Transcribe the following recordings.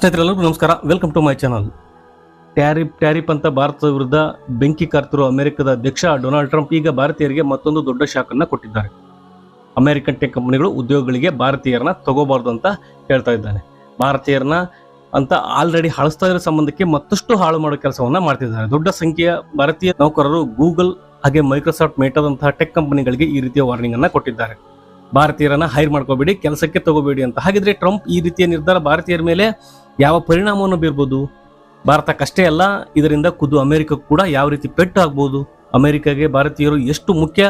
ಸ್ನೇಹಿತರೆಲ್ಲರಿಗೂ ನಮಸ್ಕಾರ. Welcome to my channel. Tariff ಅಂತ ಭಾರತದ ವಿರುದ್ಧ ಬೆಂಕಿ ಕಾರ್ತಿರುವ ಅಮೆರಿಕದ ಅಧ್ಯಕ್ಷ ಡೊನಾಲ್ಡ್ ಟ್ರಂಪ್ ಈಗ ಭಾರತೀಯರಿಗೆ ಮತ್ತೊಂದು ದೊಡ್ಡ ಶಾಕ್ ಅನ್ನ ಕೊಟ್ಟಿದ್ದಾರೆ. ಅಮೆರಿಕನ್ ಟೆಕ್ ಕಂಪನಿಗಳು ಉದ್ಯೋಗಗಳಿಗೆ ಭಾರತೀಯರನ್ನ ತಗೋಬಾರ್ದು ಅಂತ ಹೇಳ್ತಾ ಇದ್ದಾನೆ. ಭಾರತೀಯರನ್ನ ಅಂತ ಆಲ್ರೆಡಿ ಹಳಿಸ್ತಾ ಇರೋ ಸಂಬಂಧಕ್ಕೆ ಮತ್ತಷ್ಟು ಹಾಳು ಮಾಡೋ ಕೆಲಸವನ್ನ ಮಾಡ್ತಿದ್ದಾರೆ. ದೊಡ್ಡ ಸಂಖ್ಯೆಯ ಭಾರತೀಯ ನೌಕರರು ಗೂಗಲ್ ಹಾಗೆ ಮೈಕ್ರೋಸಾಫ್ಟ್ ಮೇಟಾದಂತಹ ಟೆಕ್ ಕಂಪನಿಗಳಿಗೆ ಈ ರೀತಿಯ ವಾರ್ನಿಂಗ್ ಅನ್ನ ಕೊಟ್ಟಿದ್ದಾರೆ. ಭಾರತೀಯರನ್ನ ಹೈರ್ ಮಾಡ್ಕೋಬೇಡಿ, ಕೆಲಸಕ್ಕೆ ತಗೋಬೇಡಿ ಅಂತ. ಹಾಗಿದ್ರೆ ಟ್ರಂಪ್ ಈ ರೀತಿಯ ನಿರ್ಧಾರ ಭಾರತೀಯರ ಮೇಲೆ ಯಾವ ಪರಿಣಾಮವನ್ನು ಬೀರ್ಬೋದು? ಭಾರತಕ್ಕಷ್ಟೇ ಅಲ್ಲ, ಇದರಿಂದ ಖುದ್ದು ಅಮೆರಿಕಕ್ಕೂ ಕೂಡ ಯಾವ ರೀತಿ ಪೆಟ್ಟು ಆಗ್ಬೋದು, ಅಮೆರಿಕಾಗೆ ಭಾರತೀಯರು ಎಷ್ಟು ಮುಖ್ಯ,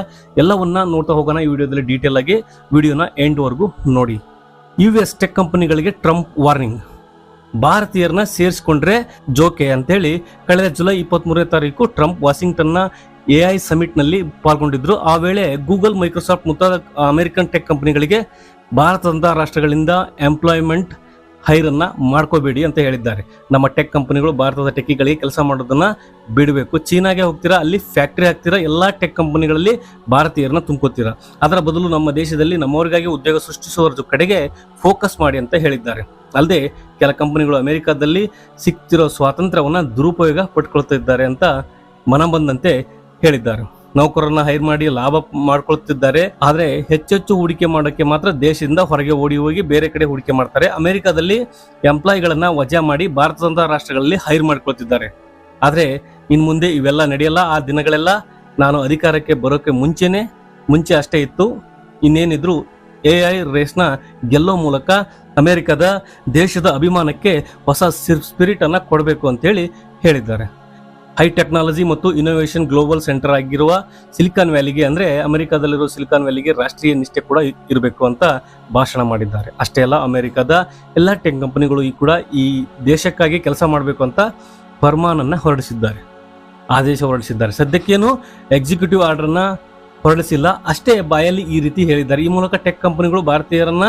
ಎಲ್ಲವನ್ನ ನೋಡ್ತಾ ಹೋಗೋಣ ಈ ವಿಡಿಯೋದಲ್ಲಿ ಡೀಟೇಲ್ ಆಗಿ. ವಿಡಿಯೋನ ಎಂಡ್ ವರೆಗೂ ನೋಡಿ. US ಟೆಕ್ ಕಂಪನಿಗಳಿಗೆ ಟ್ರಂಪ್ ವಾರ್ನಿಂಗ್. ಭಾರತೀಯರನ್ನ ಸೇರಿಸಿಕೊಂಡ್ರೆ ಜೋಕೆ ಅಂತೇಳಿ ಕಳೆದ ಜುಲೈ 23ನೇ ತಾರೀಕು ಟ್ರಂಪ್ ವಾಷಿಂಗ್ಟನ್ನ AI ಸಮಿಟ್ ನಲ್ಲಿ ಪಾಲ್ಗೊಂಡಿದ್ರು. ಆ ವೇಳೆ ಗೂಗಲ್, ಮೈಕ್ರೋಸಾಫ್ಟ್ ಮುಂತಾದ ಅಮೆರಿಕನ್ ಟೆಕ್ ಕಂಪನಿಗಳಿಗೆ ಭಾರತದಂತಹ ರಾಷ್ಟ್ರಗಳಿಂದ ಎಂಪ್ಲಾಯ್ಮೆಂಟ್ ಹೈರ್ ಅನ್ನ ಮಾಡ್ಕೋಬೇಡಿ ಅಂತ ಹೇಳಿದ್ದಾರೆ. ನಮ್ಮ ಟೆಕ್ ಕಂಪನಿಗಳು ಭಾರತದ ಟೆಕ್ಕಿಗಳಿಗೆ ಕೆಲಸ ಮಾಡೋದನ್ನ ಬಿಡಬೇಕು. ಚೀನಾಗೆ ಹೋಗ್ತೀರಾ, ಅಲ್ಲಿ ಫ್ಯಾಕ್ಟರಿ ಹಾಕ್ತೀರಾ, ಎಲ್ಲಾ ಟೆಕ್ ಕಂಪನಿಗಳಲ್ಲಿ ಭಾರತೀಯರನ್ನ ತುಂಬ್ಕೋತೀರಾ. ಅದರ ಬದಲು ನಮ್ಮ ದೇಶದಲ್ಲಿ ನಮ್ಮವರಿಗಾಗಿ ಉದ್ಯೋಗ ಸೃಷ್ಟಿಸುವ ಕಡೆಗೆ ಫೋಕಸ್ ಮಾಡಿ ಅಂತ ಹೇಳಿದ್ದಾರೆ. ಅಲ್ಲದೆ ಕೆಲ ಕಂಪನಿಗಳು ಅಮೆರಿಕದಲ್ಲಿ ಸಿಕ್ತಿರೋ ಸ್ವಾತಂತ್ರ್ಯವನ್ನ ದುರುಪಯೋಗ ಪಡ್ಕೊಳ್ತಾ ಇದ್ದಾರೆ ಅಂತ ಮನಬಂದಂತೆ ಹೇಳಿದ್ದಾರೆ. ನೌಕರರನ್ನ ಹೈರ್ ಮಾಡಿ ಲಾಭ ಮಾಡ್ಕೊಳ್ತಿದ್ದಾರೆ. ಆದ್ರೆ ಹೆಚ್ಚೆಚ್ಚು ಹೂಡಿಕೆ ಮಾಡೋಕೆ ಮಾತ್ರ ದೇಶದಿಂದ ಹೊರಗೆ ಓಡಿ ಹೋಗಿ ಬೇರೆ ಕಡೆ ಹೂಡಿಕೆ ಮಾಡ್ತಾರೆ. ಅಮೆರಿಕದಲ್ಲಿ ಎಂಪ್ಲಾಯಿಗಳನ್ನ ವಜಾ ಮಾಡಿ ಭಾರತದಂತಹ ರಾಷ್ಟ್ರಗಳಲ್ಲಿ ಹೈರ್ ಮಾಡ್ಕೊಳ್ತಿದ್ದಾರೆ. ಆದ್ರೆ ಇನ್ ಮುಂದೆ ಇವೆಲ್ಲ ನಡೆಯಲ್ಲ. ಆ ದಿನಗಳೆಲ್ಲ ನಾನು ಅಧಿಕಾರಕ್ಕೆ ಬರೋಕೆ ಮುಂಚೆ ಅಷ್ಟೇ ಇತ್ತು. ಇನ್ನೇನಿದ್ರು AI ರೇಸ್ನ ಗೆಲ್ಲೋ ಮೂಲಕ ಅಮೆರಿಕದ ದೇಶದ ಅಭಿಮಾನಕ್ಕೆ ಹೊಸ ಸ್ಪಿರಿಟ್ ಅನ್ನ ಕೊಡಬೇಕು ಅಂತೇಳಿ ಹೇಳಿದ್ದಾರೆ. ಹೈ ಟೆಕ್ನಾಲಜಿ ಮತ್ತು ಇನೋವೇಷನ್ ಗ್ಲೋಬಲ್ ಸೆಂಟರ್ ಆಗಿರುವ ಸಿಲಿಕಾನ್ ವ್ಯಾಲಿಗೆ, ಅಂದ್ರೆ ಅಮೆರಿಕದಲ್ಲಿರುವ ಸಿಲಿಕಾನ್ ವ್ಯಾಲಿಗೆ ರಾಷ್ಟ್ರೀಯ ನಿಷ್ಠೆ ಕೂಡ ಇರಬೇಕು ಅಂತ ಭಾಷಣ ಮಾಡಿದ್ದಾರೆ. ಅಷ್ಟೇ ಅಲ್ಲ, ಅಮೆರಿಕದ ಎಲ್ಲ ಟೆಕ್ ಕಂಪನಿಗಳು ಕೂಡ ಈ ದೇಶಕ್ಕಾಗಿ ಕೆಲಸ ಮಾಡಬೇಕು ಅಂತ ಫರ್ಮಾನನ್ನ ಆದೇಶ ಹೊರಡಿಸಿದ್ದಾರೆ. ಸದ್ಯಕ್ಕೇನು ಎಕ್ಸಿಕ್ಯೂಟಿವ್ ಆರ್ಡರ್ನ ಹೊರಡಿಸಿಲ್ಲ, ಅಷ್ಟೇ ಬಾಯಲ್ಲಿ ಈ ರೀತಿ ಹೇಳಿದ್ದಾರೆ. ಈ ಮೂಲಕ ಟೆಕ್ ಕಂಪನಿಗಳು ಭಾರತೀಯರನ್ನ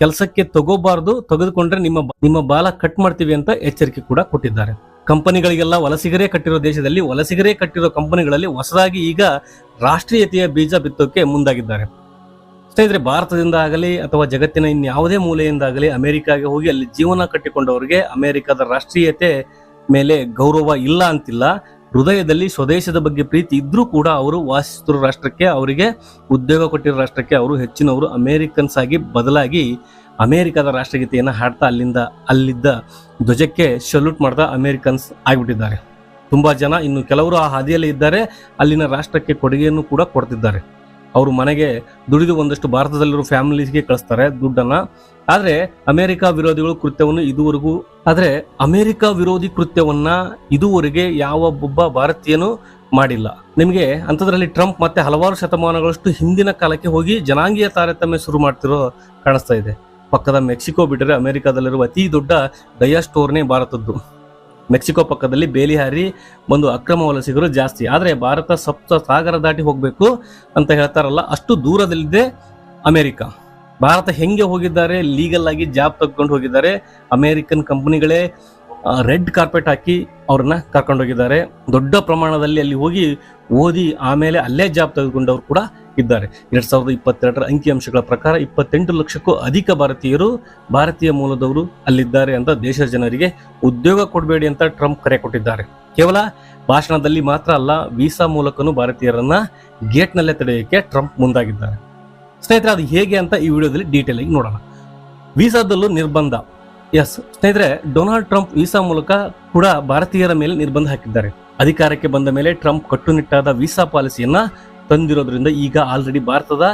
ಕೆಲಸಕ್ಕೆ ತಗೋಬಾರ್ದು, ತೆಗೆದುಕೊಂಡ್ರೆ ನಿಮ್ಮ ಬಾಲ ಕಟ್ ಮಾಡ್ತೀವಿ ಅಂತ ಎಚ್ಚರಿಕೆ ಕೂಡ ಕೊಟ್ಟಿದ್ದಾರೆ. ಕಂಪನಿಗಳಿಗೆಲ್ಲ ವಲಸಿಗರೇ ಕಟ್ಟಿರೋ ದೇಶದಲ್ಲಿ ವಲಸಿಗರೇ ಕಟ್ಟಿರೋ ಕಂಪನಿಗಳಲ್ಲಿ ಹೊಸದಾಗಿ ಈಗ ರಾಷ್ಟ್ರೀಯತೆಯ ಬೀಜ ಬಿತ್ತೋಕೆ ಮುಂದಾಗಿದ್ದಾರೆ. ಸ್ನೇಹಿತರೆ, ಭಾರತದಿಂದ ಆಗಲಿ ಅಥವಾ ಜಗತ್ತಿನ ಇನ್ಯಾವುದೇ ಮೂಲೆಯಿಂದಾಗಲಿ ಅಮೆರಿಕಾಗೆ ಹೋಗಿ ಅಲ್ಲಿ ಜೀವನ ಕಟ್ಟಿಕೊಂಡವರಿಗೆ ಅಮೆರಿಕದ ರಾಷ್ಟ್ರೀಯತೆ ಮೇಲೆ ಗೌರವ ಇಲ್ಲ ಅಂತಿಲ್ಲ. ಹೃದಯದಲ್ಲಿ ಸ್ವದೇಶದ ಬಗ್ಗೆ ಪ್ರೀತಿ ಇದ್ರೂ ಕೂಡ ಅವರು ವಾಸಿಸುತ್ತಿರೋ ರಾಷ್ಟ್ರಕ್ಕೆ, ಅವರಿಗೆ ಉದ್ಯೋಗ ಕೊಟ್ಟಿರೋ ರಾಷ್ಟ್ರಕ್ಕೆ ಅವರು ಹೆಚ್ಚಿನವರು ಅಮೆರಿಕನ್ಸ್ ಆಗಿ ಬದಲಾಗಿ ಅಮೆರಿಕದ ರಾಷ್ಟ್ರಗೀತೆಯನ್ನು ಹಾಡ್ತಾ ಅಲ್ಲಿದ್ದ ಧ್ವಜಕ್ಕೆ ಸಲ್ಯೂಟ್ ಮಾಡ್ತಾ ಅಮೆರಿಕನ್ಸ್ ಆಗಿಬಿಟ್ಟಿದ್ದಾರೆ. ತುಂಬಾ ಜನ, ಇನ್ನು ಕೆಲವರು ಆ ಹಾದಿಯಲ್ಲಿ ಇದ್ದಾರೆ, ಅಲ್ಲಿನ ರಾಷ್ಟ್ರಕ್ಕೆ ಕೊಡುಗೆಯನ್ನು ಕೂಡ ಕೊಡ್ತಿದ್ದಾರೆ. ಅವರು ಮನೆಗೆ ದುಡಿದು ಒಂದಷ್ಟು ಭಾರತದಲ್ಲಿರೋ ಫ್ಯಾಮಿಲಿಗೆ ಕಳಿಸ್ತಾರೆ ದುಡ್ಡನ್ನ. ಆದ್ರೆ ಅಮೆರಿಕ ವಿರೋಧಿ ಕೃತ್ಯವನ್ನ ಇದುವರೆಗೆ ಯಾವ ಒಬ್ಬ ಭಾರತೀಯನು ಮಾಡಿಲ್ಲ. ನಿಮಗೆ ಅಂಥದ್ರಲ್ಲಿ ಟ್ರಂಪ್ ಮತ್ತೆ ಹಲವಾರು ಶತಮಾನಗಳಷ್ಟು ಹಿಂದಿನ ಕಾಲಕ್ಕೆ ಹೋಗಿ ಜನಾಂಗೀಯ ತಾರತಮ್ಯ ಶುರು ಮಾಡ್ತಿರೋ ಕಾಣಿಸ್ತಾ ಇದೆ. ಪಕ್ಕದ ಮೆಕ್ಸಿಕೋ ಬಿಟ್ಟರೆ ಅಮೆರಿಕದಲ್ಲಿರುವ ಅತಿ ದೊಡ್ಡ ಡಯಾಸ್ಪೋರ್ನೇ ಭಾರತದ್ದು. ಮೆಕ್ಸಿಕೋ ಪಕ್ಕದಲ್ಲಿ ಬೇಲಿಹಾರಿ ಬಂದು ಅಕ್ರಮ ವಲಸಿಗರು ಜಾಸ್ತಿ. ಆದ್ರೆ ಭಾರತ ಸಪ್ತ ಸಾಗರ ದಾಟಿ ಹೋಗ್ಬೇಕು ಅಂತ ಹೇಳ್ತಾರಲ್ಲ, ಅಷ್ಟು ದೂರದಲ್ಲಿದೆ ಅಮೆರಿಕ. ಭಾರತ ಹೆಂಗೆ ಹೋಗಿದ್ದಾರೆ, ಲೀಗಲ್ ಆಗಿ ಜಾಬ್ ತೆಗೆದುಕೊಂಡು ಹೋಗಿದ್ದಾರೆ. ಅಮೆರಿಕನ್ ಕಂಪನಿಗಳೇ ರೆಡ್ ಕಾರ್ಪೆಟ್ ಹಾಕಿ ಅವ್ರನ್ನ ಕರ್ಕೊಂಡು ಹೋಗಿದ್ದಾರೆ. ದೊಡ್ಡ ಪ್ರಮಾಣದಲ್ಲಿ ಅಲ್ಲಿ ಹೋಗಿ ಓದಿ ಆಮೇಲೆ ಅಲ್ಲೇ ಜಾಬ್ ತೆಗೆದುಕೊಂಡವ್ರು ಕೂಡ ಇದ್ದಾರೆ. 2022ರ ಅಂಕಿಅಂಶಗಳ ಪ್ರಕಾರ 28 ಲಕ್ಷಕ್ಕೂ ಅಧಿಕ ಭಾರತೀಯ ಮೂಲದವರು ಅಲ್ಲಿದ್ದಾರೆ ಅಂತ ದೇಶದ ಜನರಿಗೆ ಉದ್ಯೋಗ ಕೊಡಬೇಡಿ ಅಂತ ಟ್ರಂಪ್ ಕರೆ ಕೊಟ್ಟಿದ್ದಾರೆ. ಕೇವಲ ಭಾಷಣದಲ್ಲಿ ಮಾತ್ರ ಅಲ್ಲ, ವೀಸಾ ಮೂಲಕನೂ ಭಾರತೀಯರನ್ನ ಗೇಟ್ನಲ್ಲೇ ತಡೆಯೋಕೆ ಟ್ರಂಪ್ ಮುಂದಾಗಿದ್ದಾರೆ. ಸ್ನೇಹಿತರೆ, ಅದು ಹೇಗೆ ಅಂತ ಈ ವಿಡಿಯೋದಲ್ಲಿ ಡೀಟೇಲ್ ಆಗಿ ನೋಡೋಣ. ವೀಸಾದಲ್ಲೂ ನಿರ್ಬಂಧ. ಸ್ನೇಹಿತರೆ, ಡೊನಾಲ್ಡ್ ಟ್ರಂಪ್ ವೀಸಾ ಮೂಲಕ ಕೂಡ ಭಾರತೀಯರ ಮೇಲೆ ನಿರ್ಬಂಧ ಹಾಕಿದ್ದಾರೆ. ಅಧಿಕಾರಕ್ಕೆ ಬಂದ ಮೇಲೆ ಟ್ರಂಪ್ ಕಟ್ಟುನಿಟ್ಟಾದ ವೀಸಾ ಪಾಲಿಸಿಯನ್ನ ತಂದಿರೋದ್ರಿಂದ ಈಗ ಆಲ್ರೆಡಿ ಭಾರತದ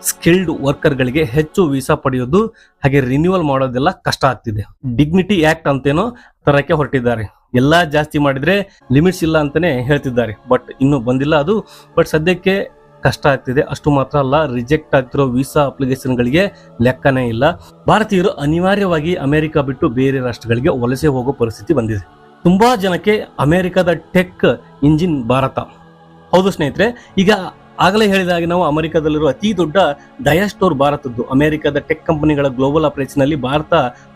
ಸ್ಕಿಲ್ಡ್ ವರ್ಕರ್ಗಳಿಗೆ ಹೆಚ್ಚು ವೀಸಾ ಪಡೆಯೋದು ಹಾಗೆ ರಿನ್ಯೂವಲ್ ಮಾಡೋದೆಲ್ಲ ಕಷ್ಟ ಆಗ್ತಿದೆ. ಡಿಗ್ನಿಟಿ ಆಕ್ಟ್ ಅಂತೇನೋ ತರಕ್ಕೆ ಹೊರಟಿದ್ದಾರೆ. ಎಲ್ಲಾ ಜಾಸ್ತಿ ಮಾಡಿದ್ರೆ ಲಿಮಿಟ್ಸ್ ಇಲ್ಲ ಅಂತಾನೆ ಹೇಳ್ತಿದ್ದಾರೆ. ಬಟ್ ಇನ್ನೂ ಬಂದಿಲ್ಲ ಅದು. ಬಟ್ ಸದ್ಯಕ್ಕೆ ಕಷ್ಟ ಆಗ್ತಿದೆ. ಅಷ್ಟು ಮಾತ್ರ ಅಲ್ಲ, ರಿಜೆಕ್ಟ್ ಆಗ್ತಿರೋ ವೀಸಾ ಅಪ್ಲಿಕೇಶನ್ಗಳಿಗೆ ಲೆಕ್ಕನೇ ಇಲ್ಲ. ಭಾರತೀಯರು ಅನಿವಾರ್ಯವಾಗಿ ಅಮೆರಿಕ ಬಿಟ್ಟು ಬೇರೆ ರಾಷ್ಟ್ರಗಳಿಗೆ ವಲಸೆ ಹೋಗೋ ಪರಿಸ್ಥಿತಿ ಬಂದಿದೆ. ತುಂಬಾ ಜನಕ್ಕೆ ಅಮೆರಿಕದ ಟೆಕ್ ಇಂಜಿನ್ ಭಾರತ. ಹೌದು ಸ್ನೇಹಿತರೆ, ಈಗ ಆಗಲೇ ಹೇಳಿದ ಹಾಗೆ ನಾವು ಅಮೆರಿಕದಲ್ಲಿರುವ ಅತಿ ದೊಡ್ಡ ಡಯಾಸ್ಪೋರ್ ಭಾರತದ್ದು. ಅಮೆರಿಕದ ಟೆಕ್ ಕಂಪನಿಗಳ ಗ್ಲೋಬಲ್ ಆಪರೇಷನ್ ಅಲ್ಲಿ ಭಾರತ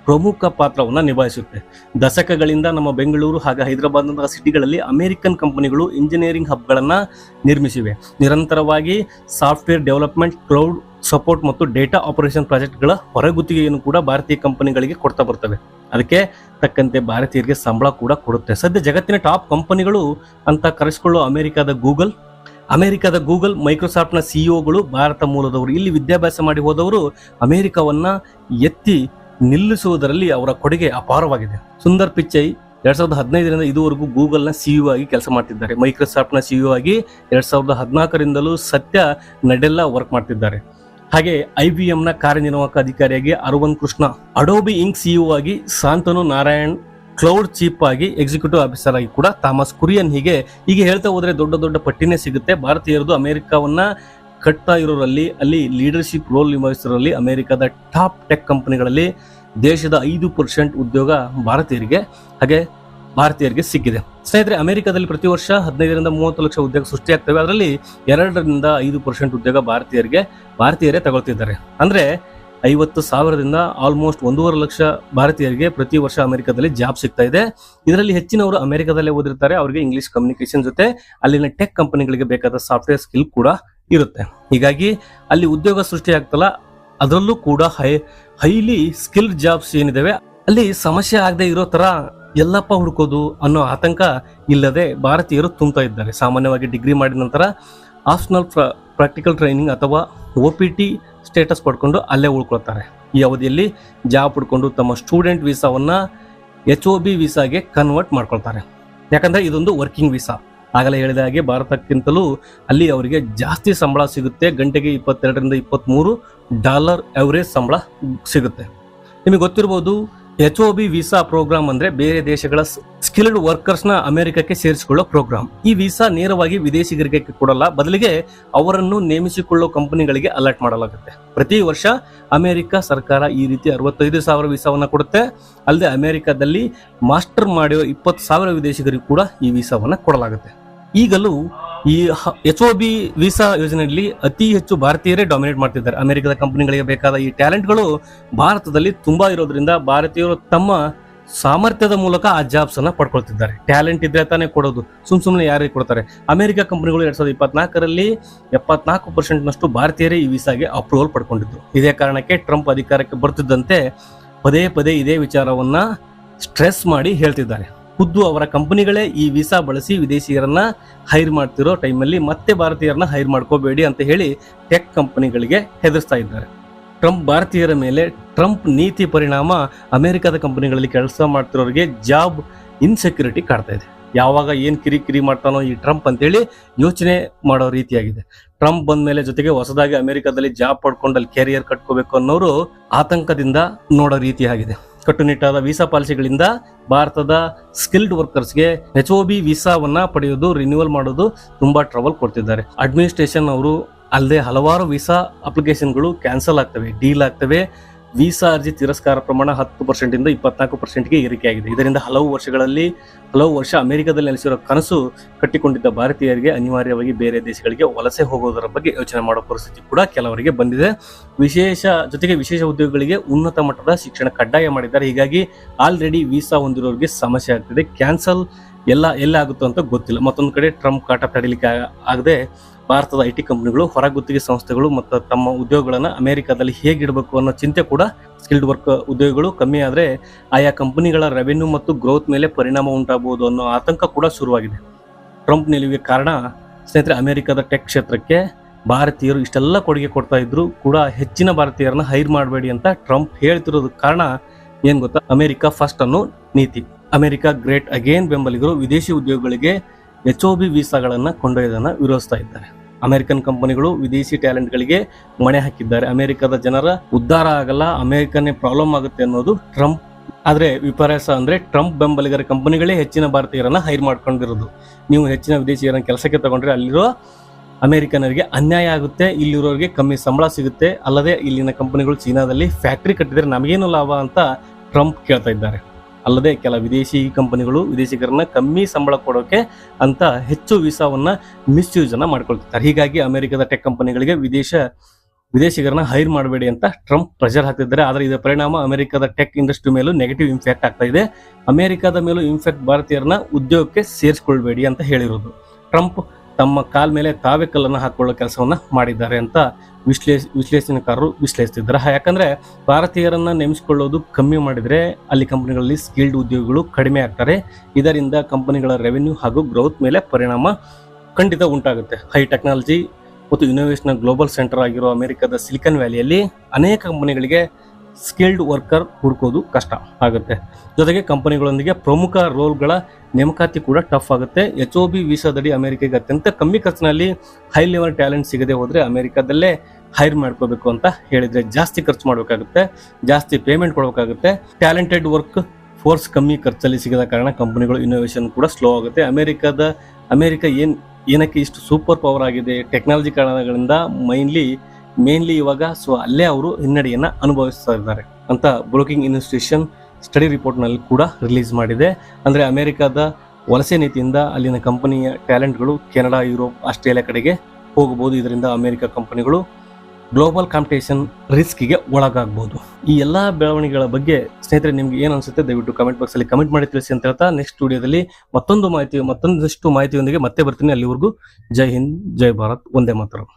ಪ್ರಮುಖ ಪಾತ್ರವನ್ನು ನಿಭಾಯಿಸುತ್ತೆ. ದಶಕಗಳಿಂದ ನಮ್ಮ ಬೆಂಗಳೂರು ಹಾಗೂ ಹೈದರಾಬಾದ್ ಸಿಟಿಗಳಲ್ಲಿ ಅಮೆರಿಕನ್ ಕಂಪನಿಗಳು ಇಂಜಿನಿಯರಿಂಗ್ ಹಬ್ಗಳನ್ನ ನಿರ್ಮಿಸಿವೆ. ನಿರಂತರವಾಗಿ ಸಾಫ್ಟ್ವೇರ್ ಡೆವಲಪ್ಮೆಂಟ್, ಕ್ಲೌಡ್ ಸಪೋರ್ಟ್ ಮತ್ತು ಡೇಟಾ ಆಪರೇಷನ್ ಪ್ರಾಜೆಕ್ಟ್ಗಳ ಹೊರಗುತ್ತಿಗೆಯನ್ನು ಕೂಡ ಭಾರತೀಯ ಕಂಪನಿಗಳಿಗೆ ಕೊಡ್ತಾ ಬರ್ತವೆ. ಅದಕ್ಕೆ ತಕ್ಕಂತೆ ಭಾರತೀಯರಿಗೆ ಸಂಬಳ ಕೂಡ ಕೊಡುತ್ತೆ. ಸದ್ಯ ಜಗತ್ತಿನ ಟಾಪ್ ಕಂಪನಿಗಳು ಅಂತ ಕರೆಸಿಕೊಳ್ಳುವ ಅಮೆರಿಕದ ಗೂಗಲ್, ಮೈಕ್ರೋಸಾಫ್ಟ್ನ ಸಿಇಒಗಳು ಭಾರತ ಮೂಲದವರು. ಇಲ್ಲಿ ವಿದ್ಯಾಭ್ಯಾಸ ಮಾಡಿ ಹೋದವರು ಅಮೆರಿಕವನ್ನ ಎತ್ತಿ ನಿಲ್ಲಿಸುವುದರಲ್ಲಿ ಅವರ ಕೊಡುಗೆ ಅಪಾರವಾಗಿದೆ. ಸುಂದರ್ ಪಿಚೈ 2015ರಿಂದ ಇದುವರೆಗೂ ಗೂಗಲ್ನ ಸಿಇಒ ಆಗಿ ಕೆಲಸ ಮಾಡ್ತಿದ್ದಾರೆ. ಮೈಕ್ರೋಸಾಫ್ಟ್ನ ಸಿಇಒ ಆಗಿ 2014ರಿಂದಲೂ ಸತ್ಯ ನಡೆಲ್ಲಾ ವರ್ಕ್ ಮಾಡ್ತಿದ್ದಾರೆ. ಹಾಗೆ IBMನ ಕಾರ್ಯನಿರ್ವಾಹಕ ಅಧಿಕಾರಿಯಾಗಿ Arvind Krishna, Adobe Inc CEO ಆಗಿ ಶಾಂತನು ನಾರಾಯಣ್, ಕ್ಲೌಡ್ ಚೀಫ್ ಆಗಿ ಎಕ್ಸಿಕ್ಯೂಟಿವ್ ಆಫೀಸರ್ ಆಗಿ ಕೂಡ ಥಾಮಸ್ ಕುರಿಯನ್. ಹೀಗೆ ಹೇಳ್ತಾ ಹೋದ್ರೆ ದೊಡ್ಡ ಪಟ್ಟಿನೇ ಸಿಗುತ್ತೆ. ಭಾರತೀಯರದು ಅಮೆರಿಕವನ್ನ ಕಟ್ತಾ ಇರೋರಲ್ಲಿ, ಅಲ್ಲಿ ಲೀಡರ್ಶಿಪ್ ರೋಲ್ ನಿಭಾಯಿಸಿರೋರಲ್ಲಿ ಅಮೆರಿಕದ ಟಾಪ್ ಟೆಕ್ ಕಂಪನಿಗಳಲ್ಲಿ ದೇಶದ 5% ಉದ್ಯೋಗ ಭಾರತೀಯರಿಗೆ ಸಿಕ್ಕಿದೆ. ಸ್ನೇಹಿತರೆ, ಅಮೆರಿಕದಲ್ಲಿ ಪ್ರತಿ ವರ್ಷ 15ರಿಂದ 30 ಲಕ್ಷ ಉದ್ಯೋಗ ಸೃಷ್ಟಿಯಾಗ್ತವೆ. ಅದರಲ್ಲಿ 2ರಿಂದ 5% ಉದ್ಯೋಗ ಭಾರತೀಯರೇ ತಗೊಳ್ತಿದ್ದಾರೆ. ಅಂದ್ರೆ 50,000ದಿಂದ ಆಲ್ಮೋಸ್ಟ್ 1.5 ಲಕ್ಷ ಭಾರತೀಯರಿಗೆ ಪ್ರತಿ ವರ್ಷ ಅಮೆರಿಕದಲ್ಲಿ ಜಾಬ್ ಸಿಗ್ತಾ ಇದೆ. ಇದರಲ್ಲಿ ಹೆಚ್ಚಿನವರು ಅಮೆರಿಕದಲ್ಲೇ ಓದಿರ್ತಾರೆ. ಅವರಿಗೆ ಇಂಗ್ಲಿಷ್ ಕಮ್ಯುನಿಕೇಶನ್ ಜೊತೆ ಅಲ್ಲಿನ ಟೆಕ್ ಕಂಪನಿಗಳಿಗೆ ಬೇಕಾದ ಸಾಫ್ಟ್ವೇರ್ ಸ್ಕಿಲ್ ಕೂಡ ಇರುತ್ತೆ. ಹೀಗಾಗಿ ಅಲ್ಲಿ ಉದ್ಯೋಗ ಸೃಷ್ಟಿ ಆಗ್ತಲ್ಲ, ಅದರಲ್ಲೂ ಕೂಡ ಹೈಲಿ ಸ್ಕಿಲ್ಡ್ ಜಾಬ್ಸ್ ಏನಿದಾವೆ ಅಲ್ಲಿ ಸಮಸ್ಯೆ ಆಗದೆ ಇರೋ ತರ ಎಲ್ಲಪ್ಪ ಹುಡುಕೋದು ಅನ್ನೋ ಆತಂಕ ಇಲ್ಲದೆ ಭಾರತೀಯರು ತುಂಬ್ತಾ ಇದ್ದಾರೆ. ಸಾಮಾನ್ಯವಾಗಿ ಡಿಗ್ರಿ ಮಾಡಿದ ನಂತರ ಆಪ್ಷನಲ್ ಪ್ರಾಕ್ಟಿಕಲ್ ಟ್ರೈನಿಂಗ್ ಅಥವಾ OPT ಸ್ಟೇಟಸ್ ಪಡ್ಕೊಂಡು ಅಲ್ಲೇ ಉಳ್ಕೊಳ್ತಾರೆ. ಈ ಅವಧಿಯಲ್ಲಿ ಜಾಬ್ ಪಡ್ಕೊಂಡು ತಮ್ಮ ಸ್ಟೂಡೆಂಟ್ ವೀಸಾವನ್ನ HOB ವೀಸಾಗೆ ಕನ್ವರ್ಟ್ ಮಾಡ್ಕೊಳ್ತಾರೆ. ಯಾಕಂದ್ರೆ ಇದೊಂದು ವರ್ಕಿಂಗ್ ವೀಸಾ. ಆಗಲೇ ಹೇಳಿದ ಹಾಗೆ ಭಾರತಕ್ಕಿಂತಲೂ ಅಲ್ಲಿ ಅವರಿಗೆ ಜಾಸ್ತಿ ಸಂಬಳ ಸಿಗುತ್ತೆ. ಗಂಟೆಗೆ $22ರಿಂದ $23 ಎವರೇಜ್ ಸಂಬಳ ಸಿಗುತ್ತೆ. ನಿಮಗೆ ಗೊತ್ತಿರಬಹುದು, HOB ವೀಸಾ ಪ್ರೋಗ್ರಾಮ್ ಅಂದ್ರೆ ಬೇರೆ ದೇಶಗಳ ಸ್ಕಿಲ್ಡ್ ವರ್ಕರ್ಸ್ ನ ಅಮೆರಿಕಕ್ಕೆ ಸೇರಿಸಿಕೊಳ್ಳೋ ಪ್ರೋಗ್ರಾಮ್. ಈ ವೀಸಾ ನೇರವಾಗಿ ವಿದೇಶಿಗರಿಗೆ ಕೊಡಲ್ಲ, ಬದಲಿಗೆ ಅವರನ್ನು ನೇಮಿಸಿಕೊಳ್ಳೋ ಕಂಪನಿಗಳಿಗೆ ಅಲರ್ಟ್ ಮಾಡಲಾಗುತ್ತೆ. ಪ್ರತಿ ವರ್ಷ ಅಮೆರಿಕ ಸರ್ಕಾರ ಈ ರೀತಿ 65,000 ವೀಸಾವನ್ನ ಕೊಡುತ್ತೆ. ಅಲ್ಲದೆ ಅಮೆರಿಕದಲ್ಲಿ ಮಾಸ್ಟರ್ ಮಾಡಿರೋ 20,000 ವಿದೇಶಿಗರಿಗೂ ಕೂಡ ಈ ವೀಸಾವನ್ನ ಕೊಡಲಾಗುತ್ತೆ. ಈಗಲೂ ಈ HOB ವೀಸಾ ಯೋಜನೆಯಲ್ಲಿ ಅತಿ ಹೆಚ್ಚು ಭಾರತೀಯರೇ ಡಾಮಿನೇಟ್ ಮಾಡ್ತಿದ್ದಾರೆ. ಅಮೆರಿಕದ ಕಂಪನಿಗಳಿಗೆ ಬೇಕಾದ ಈ ಟ್ಯಾಲೆಂಟ್ಗಳು ಭಾರತದಲ್ಲಿ ತುಂಬಾ ಇರೋದ್ರಿಂದ ಭಾರತೀಯರು ತಮ್ಮ ಸಾಮರ್ಥ್ಯದ ಮೂಲಕ ಆ ಜಾಬ್ಸ್ ಅನ್ನ ಪಡ್ಕೊಳ್ತಿದ್ದಾರೆ. ಟ್ಯಾಲೆಂಟ್ ಇದ್ರೆ ತಾನೇ ಕೊಡೋದು, ಸುಮ್ಮನೆ ಯಾರಿಗೆ ಕೊಡ್ತಾರೆ? ಅಮೆರಿಕ ಕಂಪನಿಗಳು 2024ರಲ್ಲಿ 74% ಭಾರತೀಯರೇ ಈ ವೀಸಾಗೆ ಅಪ್ರೂವಲ್ ಪಡ್ಕೊಂಡಿದ್ರು. ಇದೇ ಕಾರಣಕ್ಕೆ ಟ್ರಂಪ್ ಅಧಿಕಾರಕ್ಕೆ ಬರ್ತಿದ್ದಂತೆ ಪದೇ ಇದೇ ವಿಚಾರವನ್ನ ಸ್ಟ್ರೆಸ್ ಮಾಡಿ ಹೇಳ್ತಿದ್ದಾರೆ. ಖುದ್ದು ಅವರ ಕಂಪನಿಗಳೇ ಈ ವೀಸಾ ಬಳಸಿ ವಿದೇಶಿಯರನ್ನ ಹೈರ್ ಮಾಡ್ತಿರೋ ಟೈಮಲ್ಲಿ ಮತ್ತೆ ಭಾರತೀಯರನ್ನ ಹೈರ್ ಮಾಡ್ಕೋಬೇಡಿ ಅಂತ ಹೇಳಿ ಟೆಕ್ ಕಂಪನಿಗಳಿಗೆ ಹೆದರ್ಸ್ತಾ ಇದ್ದಾರೆ. ಭಾರತೀಯರ ಮೇಲೆ ಟ್ರಂಪ್ ನೀತಿ ಪರಿಣಾಮ ಅಮೆರಿಕದ ಕಂಪನಿಗಳಲ್ಲಿ ಕೆಲಸ ಮಾಡ್ತಿರೋರಿಗೆ ಜಾಬ್ ಇನ್ಸೆಕ್ಯೂರಿಟಿ ಕಾಡ್ತಾ ಇದೆ. ಯಾವಾಗ ಏನ್ ಕಿರಿ ಮಾಡ್ತಾನೋ ಈ ಟ್ರಂಪ್ ಅಂತೇಳಿ ಯೋಚನೆ ಮಾಡೋ ರೀತಿಯಾಗಿದೆ. ಟ್ರಂಪ್ ಬಂದ ಮೇಲೆ ಜೊತೆಗೆ ಹೊಸದಾಗಿ ಅಮೆರಿಕದಲ್ಲಿ ಜಾಬ್ ಪಡ್ಕೊಂಡು ಅಲ್ಲಿ ಕೆರಿಯರ್ ಕಟ್ಕೋಬೇಕು ಅನ್ನೋರು ಆತಂಕದಿಂದ ನೋಡೋ ರೀತಿಯಾಗಿದೆ. ಕಟ್ಟುನಿಟ್ಟಾದ ವೀಸಾ ಪಾಲಿಸಿಗಳಿಂದ ಭಾರತದ ಸ್ಕಿಲ್ಡ್ ವರ್ಕರ್ಸ್ಗೆ HOB ವೀಸಾವನ್ನ ಪಡೆಯೋದು, ರಿನ್ಯೂವಲ್ ಮಾಡೋದು ತುಂಬಾ ಟ್ರಬಲ್ ಕೊಡ್ತಿದ್ದಾರೆ. ಅಡ್ಮಿನಿಸ್ಟ್ರೇಷನ್ ಅವರು ಅಲ್ಲದೆ ಹಲವಾರು ವೀಸಾ ಅಪ್ಲಿಕೇಶನ್ಗಳು ಕ್ಯಾನ್ಸಲ್ ಆಗ್ತವೆ, ಡೀಲ್ ಆಗ್ತವೆ. ವೀಸಾ ಅರ್ಜಿ ತಿರಸ್ಕಾರ ಪ್ರಮಾಣ 10%ದಿಂದ 24%ಗೆ ಏರಿಕೆಯಾಗಿದೆ. ಇದರಿಂದ ಹಲವು ವರ್ಷ ಅಮೆರಿಕದಲ್ಲಿ ನೆಲೆಸಿರೋ ಕನಸು ಕಟ್ಟಿಕೊಂಡಿದ್ದ ಭಾರತೀಯರಿಗೆ ಅನಿವಾರ್ಯವಾಗಿ ಬೇರೆ ದೇಶಗಳಿಗೆ ವಲಸೆ ಹೋಗೋದರ ಬಗ್ಗೆ ಯೋಚನೆ ಮಾಡೋ ಪರಿಸ್ಥಿತಿ ಕೂಡ ಕೆಲವರಿಗೆ ಬಂದಿದೆ. ವಿಶೇಷ ಉದ್ಯೋಗಗಳಿಗೆ ಉನ್ನತ ಮಟ್ಟದ ಶಿಕ್ಷಣ ಕಡ್ಡಾಯ ಮಾಡಿದ್ದಾರೆ. ಹೀಗಾಗಿ ಆಲ್ರೆಡಿ ವೀಸಾ ಹೊಂದಿರೋರಿಗೆ ಸಮಸ್ಯೆ ಆಗ್ತಿದೆ. ಕ್ಯಾನ್ಸಲ್ ಎಲ್ಲ ಆಗುತ್ತೋ ಅಂತ ಗೊತ್ತಿಲ್ಲ. ಮತ್ತೊಂದು ಕಡೆ ಟ್ರಂಪ್ ಕಾಟ ತಡಿಲಿಕ್ಕೆ ಆಗದೆ ಭಾರತದ IT ಕಂಪನಿಗಳು, ಹೊರಗುತ್ತಿಗೆ ಸಂಸ್ಥೆಗಳು ಮತ್ತು ತಮ್ಮ ಉದ್ಯೋಗಗಳನ್ನ ಅಮೆರಿಕದಲ್ಲಿ ಹೇಗಿಡಬೇಕು ಅನ್ನೋ ಚಿಂತೆ ಕೂಡ, ಸ್ಕಿಲ್ಡ್ ವರ್ಕ್ ಉದ್ಯೋಗಗಳು ಕಮ್ಮಿ ಆದ್ರೆ ಆಯಾ ಕಂಪನಿಗಳ ರೆವೆನ್ಯೂ ಮತ್ತು ಗ್ರೋತ್ ಮೇಲೆ ಪರಿಣಾಮ ಉಂಟಾಗಬಹುದು ಅನ್ನೋ ಆತಂಕ ಕೂಡ ಶುರುವಾಗಿದೆ. ಟ್ರಂಪ್ ನಿಲುವಿಗೆ ಕಾರಣ ಸ್ನೇಹಿತರೆ, ಅಮೆರಿಕದ ಟೆಕ್ ಕ್ಷೇತ್ರಕ್ಕೆ ಭಾರತೀಯರು ಇಷ್ಟೆಲ್ಲ ಕೊಡುಗೆ ಕೊಡ್ತಾ ಇದ್ರು ಕೂಡ ಹೆಚ್ಚಿನ ಭಾರತೀಯರನ್ನ ಹೈರ್ ಮಾಡಬೇಡಿ ಅಂತ ಟ್ರಂಪ್ ಹೇಳ್ತಿರೋದು ಕಾರಣ ಏನ್ ಗೊತ್ತಾ? ಅಮೆರಿಕ ಫಸ್ಟ್ ಅನ್ನೋ ನೀತಿ. ಅಮೆರಿಕ ಗ್ರೇಟ್ ಅಗೇನ್ ಬೆಂಬಲಿಗರು ವಿದೇಶಿ ಉದ್ಯೋಗಗಳಿಗೆ HOB ವೀಸಾಗಳನ್ನ ಕೊಂಡೊಯ್ಯೋದನ್ನ ವಿರೋಧಿಸ್ತಾ ಇದ್ದಾರೆ. ಅಮೆರಿಕನ್ ಕಂಪನಿಗಳು ವಿದೇಶಿ ಟ್ಯಾಲೆಂಟ್ಗಳಿಗೆ ಮಣೆ ಹಾಕಿದ್ದಾರೆ. ಅಮೆರಿಕದ ಜನರ ಉದ್ಧಾರ ಆಗಲ್ಲ, ಅಮೆರಿಕನ್ನೇ ಪ್ರಾಬ್ಲಮ್ ಆಗುತ್ತೆ ಅನ್ನೋದು ಟ್ರಂಪ್. ಆದ್ರೆ ವಿಪರ್ಯಾಸ ಅಂದ್ರೆ ಟ್ರಂಪ್ ಬೆಂಬಲಿಗರ ಕಂಪನಿಗಳೇ ಹೆಚ್ಚಿನ ಭಾರತೀಯರನ್ನ ಹೈರ್ ಮಾಡ್ಕೊಂಡಿರೋದು. ನೀವು ಹೆಚ್ಚಿನ ವಿದೇಶಿಯರನ್ನ ಕೆಲಸಕ್ಕೆ ತಗೊಂಡ್ರೆ ಅಲ್ಲಿರೋ ಅಮೆರಿಕನರಿಗೆ ಅನ್ಯಾಯ ಆಗುತ್ತೆ, ಇಲ್ಲಿರೋರಿಗೆ ಕಮ್ಮಿ ಸಂಬಳ ಸಿಗುತ್ತೆ. ಅಲ್ಲದೆ ಇಲ್ಲಿನ ಕಂಪನಿಗಳು ಚೀನಾದಲ್ಲಿ ಫ್ಯಾಕ್ಟರಿ ಕಟ್ಟಿದ್ರೆ ನಮಗೇನು ಲಾಭ ಅಂತ ಟ್ರಂಪ್ ಕೇಳ್ತಾ ಇದ್ದಾರೆ. ಅಲ್ಲದೆ ಕೆಲ ವಿದೇಶಿ ಕಂಪನಿಗಳು ವಿದೇಶಿಗರನ್ನ ಕಮ್ಮಿ ಸಂಬಳ ಕೊಡೋಕೆ ಅಂತ ಹೆಚ್ಚು ವೀಸಾವನ್ನ ಮಿಸ್ಯೂಸ್ ಅನ್ನ ಮಾಡ್ಕೊಳ್ತಿದ್ದಾರೆ. ಹೀಗಾಗಿ ಅಮೆರಿಕದ ಟೆಕ್ ಕಂಪನಿಗಳಿಗೆ ವಿದೇಶಿಗರನ್ನ ಹೈರ್ ಮಾಡಬೇಡಿ ಅಂತ ಟ್ರಂಪ್ ಪ್ರೆಷರ್ ಹಾಕ್ತಿದ್ದಾರೆ. ಆದರೆ ಇದರ ಪರಿಣಾಮ ಅಮೆರಿಕದ ಟೆಕ್ ಇಂಡಸ್ಟ್ರಿ ಮೇಲೂ ನೆಗೆಟಿವ್ ಇಂಪ್ಯಾಕ್ಟ್ ಆಗ್ತಾ ಇದೆ. ಅಮೆರಿಕದ ಮೇಲೂ ಇಂಪ್ಯಾಕ್ಟ್ ಭಾರತೀಯರನ್ನ ಉದ್ಯೋಗಕ್ಕೆ ಸೇರಿಸ್ಕೊಳ್ಬೇಡಿ ಅಂತ ಹೇಳಿರೋದು. ಟ್ರಂಪ್ ತಮ್ಮ ಕಾಲ ಮೇಲೆ ತಾವೇ ಕಲ್ಲನ್ನು ಹಾಕೊಳ್ಳೋ ಕೆಲಸವನ್ನ ಮಾಡಿದ್ದಾರೆ ಅಂತ ವಿಶ್ಲೇಷಣೆಕಾರರು ವಿಶ್ಲೇಷಿಸಿದ್ದಾರೆ. ಯಾಕಂದ್ರೆ ಭಾರತೀಯರನ್ನ ನೇಮಿಸಿಕೊಳ್ಳೋದು ಕಮ್ಮಿ ಮಾಡಿದ್ರೆ ಅಲ್ಲಿ ಕಂಪನಿಗಳಲ್ಲಿ ಸ್ಕಿಲ್ಡ್ ಉದ್ಯೋಗಿಗಳು ಕಡಿಮೆ ಆಗ್ತಾರೆ. ಇದರಿಂದ ಕಂಪನಿಗಳ ರೆವೆನ್ಯೂ ಹಾಗೂ ಗ್ರೋತ್ ಮೇಲೆ ಪರಿಣಾಮ ಖಂಡಿತ ಉಂಟಾಗುತ್ತೆ. ಹೈ ಟೆಕ್ನಾಲಜಿ ಮತ್ತು ಇನೋವೇಷನ್ ಗ್ಲೋಬಲ್ ಸೆಂಟರ್ ಆಗಿರೋ ಅಮೆರಿಕದ ಸಿಲಿಕಾನ್ ವ್ಯಾಲಿಯಲ್ಲಿ ಅನೇಕ ಕಂಪನಿಗಳಿಗೆ ಸ್ಕಿಲ್ಡ್ ವರ್ಕರ್ ಹುಡುಕೋದು ಕಷ್ಟ ಆಗುತ್ತೆ. ಜೊತೆಗೆ ಕಂಪನಿಗಳೊಂದಿಗೆ ಪ್ರಮುಖ ರೋಲ್ಗಳ ನೇಮಕಾತಿ ಕೂಡ ಟಫ್ ಆಗುತ್ತೆ. HOB ವೀಸಾದಡಿ ಅಮೆರಿಕೆಗೆ ಅತ್ಯಂತ ಕಮ್ಮಿ ಖರ್ಚಿನಲ್ಲಿ ಹೈ ಲೆವೆಲ್ ಟ್ಯಾಲೆಂಟ್ ಸಿಗದೆ ಹೋದ್ರೆ ಅಮೆರಿಕದಲ್ಲೇ ಹೈರ್ ಮಾಡ್ಕೋಬೇಕು ಅಂತ ಹೇಳಿದ್ರೆ ಜಾಸ್ತಿ ಖರ್ಚು ಮಾಡಬೇಕಾಗುತ್ತೆ, ಜಾಸ್ತಿ ಪೇಮೆಂಟ್ ಕೊಡಬೇಕಾಗುತ್ತೆ. ಟ್ಯಾಲೆಂಟೆಡ್ ವರ್ಕ್ ಫೋರ್ಸ್ ಕಮ್ಮಿ ಖರ್ಚಲ್ಲಿ ಸಿಗದ ಕಾರಣ ಕಂಪನಿಗಳು ಇನೋವೇಷನ್ ಕೂಡ ಸ್ಲೋ ಆಗುತ್ತೆ. ಅಮೆರಿಕ ಏನಕ್ಕೆ ಇಷ್ಟು ಸೂಪರ್ ಪವರ್ ಆಗಿದೆ ಟೆಕ್ನಾಲಜಿ ಕಾರಣಗಳಿಂದ ಮೇನ್ಲಿ ಇವಾಗ ಅಲ್ಲೇ ಅವರು ಹಿನ್ನಡೆಯನ್ನ ಅನುಭವಿಸ್ತಾ ಇದ್ದಾರೆ ಅಂತ ಬ್ರೋಕಿಂಗ್ ಇನ್ಸ್ಟಿಟ್ಯೂಷನ್ ಸ್ಟಡಿ ರಿಪೋರ್ಟ್ ನಲ್ಲಿ ಕೂಡ ರಿಲೀಸ್ ಮಾಡಿದೆ. ಅಂದ್ರೆ ಅಮೆರಿಕದ ವಲಸೆ ನೀತಿಯಿಂದ ಅಲ್ಲಿನ ಕಂಪನಿಯ ಟ್ಯಾಲೆಂಟ್ಗಳು ಕೆನಡಾ, ಯುರೋಪ್, ಆಸ್ಟ್ರೇಲಿಯಾ ಕಡೆಗೆ ಹೋಗಬಹುದು. ಇದರಿಂದ ಅಮೆರಿಕ ಕಂಪನಿಗಳು ಗ್ಲೋಬಲ್ ಕಾಂಪಿಟೇಷನ್ ರಿಸ್ಕ್ಗೆ ಒಳಗಾಗಬಹುದು. ಈ ಎಲ್ಲಾ ಬೆಳವಣಿಗೆಗಳ ಬಗ್ಗೆ ಸ್ನೇಹಿತರೆ ನಿಮ್ಗೆ ಏನ್ ಅನ್ಸುತ್ತೆ ದಯವಿಟ್ಟು ಕಮೆಂಟ್ ಬಾಕ್ಸ್ ಅಲ್ಲಿ ಕಮೆಂಟ್ ಮಾಡಿ ತಿಳಿಸಿ ಅಂತ ಹೇಳ್ತಾ ನೆಕ್ಸ್ಟ್ ವಿಡಿಯೋದಲ್ಲಿ ಮತ್ತೊಂದಷ್ಟು ಮಾಹಿತಿಯೊಂದಿಗೆ ಮತ್ತೆ ಬರ್ತೀನಿ. ಅಲ್ಲಿವರೆಗೂ ಜೈ ಹಿಂದ್, ಜೈ ಭಾರತ್, ವಂದೇ ಮಾತರಂ.